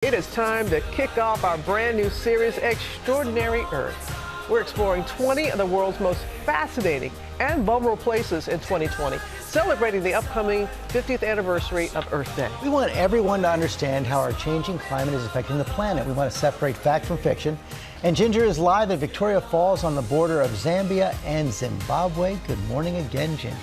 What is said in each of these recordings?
It is time to kick off our brand new series, Extraordinary Earth. We're exploring 20 of the world's most fascinating and vulnerable places in 2020, celebrating the upcoming 50th anniversary of Earth Day. We want everyone to understand how our changing climate is affecting the planet. We want to separate fact from fiction. And Ginger is live at Victoria Falls on the border of Zambia and Zimbabwe. Good morning again, Ginger.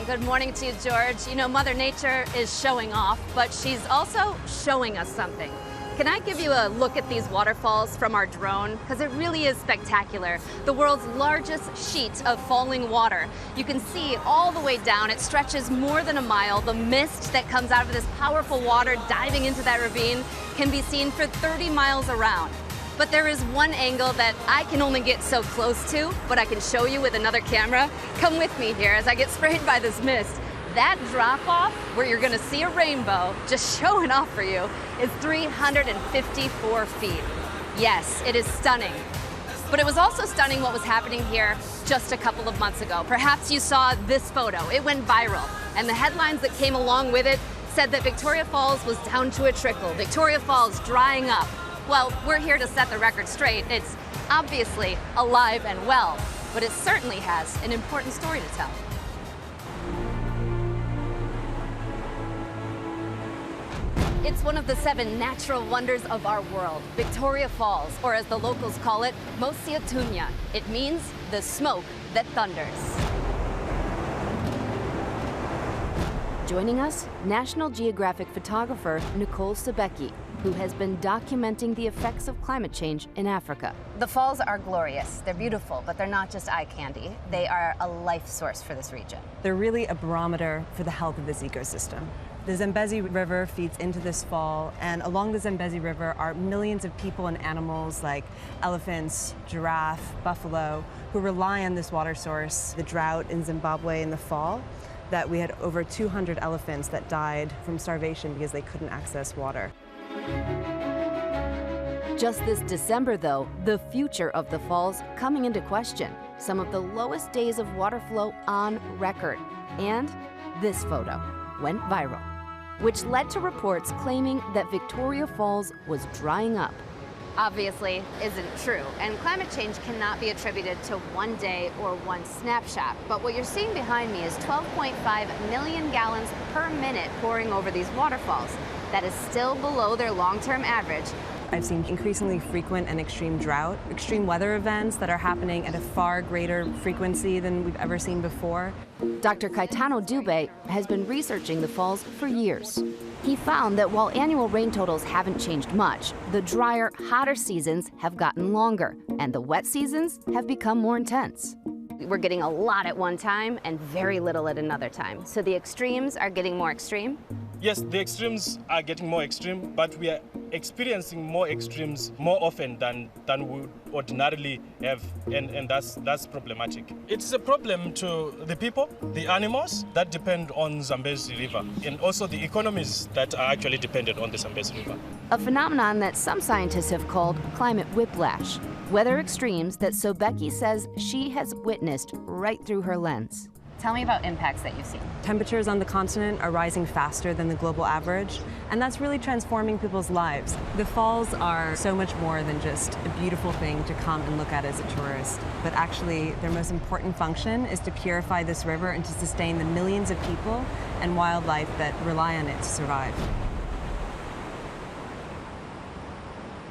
Good morning to you, George. You know, Mother Nature is showing off, but she's also showing us something. Can I give you a look at these waterfalls from our drone? Because it really is spectacular. The world's largest sheet of falling water. You can see all the way down. It stretches more than a mile. The mist that comes out of this powerful water diving into that ravine can be seen for 30 miles around. But there is one angle that I can only get so close to, but I can show you with another camera. Come with me here as I get sprayed by this mist. That drop-off, where you're gonna see a rainbow, just showing off for you, is 354 feet. Yes, it is stunning. But it was also stunning what was happening here just a couple of months ago. Perhaps you saw this photo. It went viral, and the headlines that came along with it said that Victoria Falls was down to a trickle. Victoria Falls drying up. Well, we're here to set the record straight. It's obviously alive and well, but it certainly has an important story to tell. It's one of the 7 natural wonders of our world, Victoria Falls, or as the locals call it, Mosiatunya. It means the smoke that thunders. Joining us, National Geographic photographer Nicole Sebecki, who has been documenting the effects of climate change in Africa. The falls are glorious, they're beautiful, but they're not just eye candy. They are a life source for this region. They're really a barometer for the health of this ecosystem. The Zambezi River feeds into this fall, and along the Zambezi River are millions of people and animals like elephants, giraffe, buffalo, who rely on this water source. The drought in Zimbabwe in the fall, that we had over 200 elephants that died from starvation because they couldn't access water. Just this December, though, the future of the falls coming into question. Some of the lowest days of water flow on record. And this photo went viral, which led to reports claiming that Victoria Falls was drying up. Obviously isn't true, and climate change cannot be attributed to one day or one snapshot. But what you're seeing behind me is 12.5 million gallons per minute pouring over these waterfalls. That is still below their long-term average. I've seen increasingly frequent and extreme drought, extreme weather events that are happening at a far greater frequency than we've ever seen before. Dr. Caetano Dube has been researching the falls for years. He found that while annual rain totals haven't changed much, the drier, hotter seasons have gotten longer, and the wet seasons have become more intense. We're getting a lot at one time and very little at another time. So the extremes are getting more extreme? Yes, the extremes are getting more extreme, but we are experiencing more extremes more often than we would ordinarily have, and that's problematic. It's a problem to the people, the animals that depend on Zambezi River, and also the economies that are actually dependent on the Zambezi River. A phenomenon that some scientists have called climate whiplash, weather extremes that Sebecki says she has witnessed right through her lens. Tell me about impacts that you've seen. Temperatures on the continent are rising faster than the global average, and that's really transforming people's lives. The falls are so much more than just a beautiful thing to come and look at as a tourist, but actually their most important function is to purify this river and to sustain the millions of people and wildlife that rely on it to survive.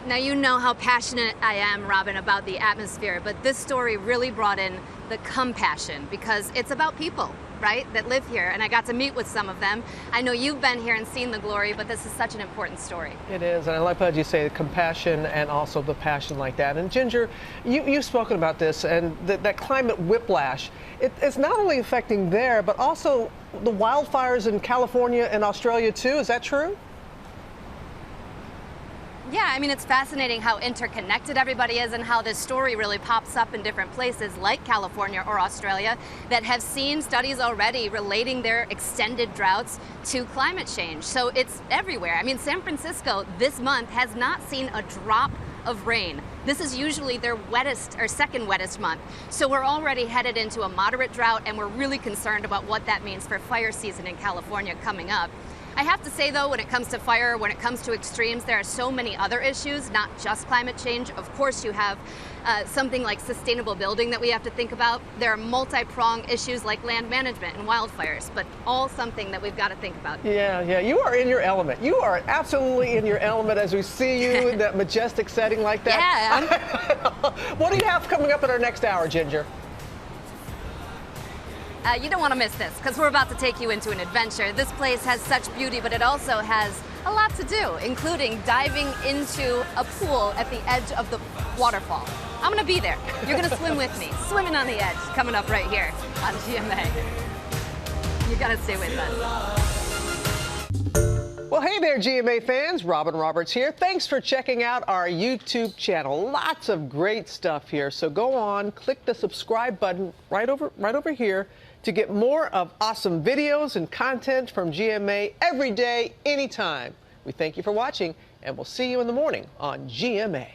Now, you know how passionate I am, Robin, about the atmosphere, but this story really brought in the compassion because it's about people, right, that live here, and I got to meet with some of them. I know you've been here and seen the glory, but this is such an important story. It is, and I like how you say compassion and also the passion like that. And Ginger, you've spoken about this, and that climate whiplash, it's not only affecting there, but also the wildfires in California and Australia too. Is that true? Yeah, I mean, it's fascinating how interconnected everybody is and how this story really pops up in different places like California or Australia that have seen studies already relating their extended droughts to climate change. So it's everywhere. I mean, San Francisco this month has not seen a drop of rain. This is usually their wettest or second wettest month. So we're already headed into a moderate drought, and we're really concerned about what that means for fire season in California coming up. I have to say, though, when it comes to fire, when it comes to extremes, there are so many other issues, not just climate change. Of course, you have something like sustainable building that we have to think about. There are multi-pronged issues like land management and wildfires, but all something that we've got to think about. Yeah, you are in your element. You are absolutely in your element as we see you in that majestic setting like that. Yeah. What do you have coming up in our next hour, Ginger? You don't want to miss this because we're about to take you into an adventure. This place has such beauty, but it also has a lot to do, including diving into a pool at the edge of the waterfall. I'm going to be there. You're going to swim with me. Swimming on the edge, coming up right here on GMA. You got to stay with us. Well, hey there, GMA fans. Robin Roberts here. Thanks for checking out our YouTube channel. Lots of great stuff here. So go on, click the subscribe button right over here to get more of awesome videos and content from GMA every day, anytime. We thank you for watching, and we'll see you in the morning on GMA.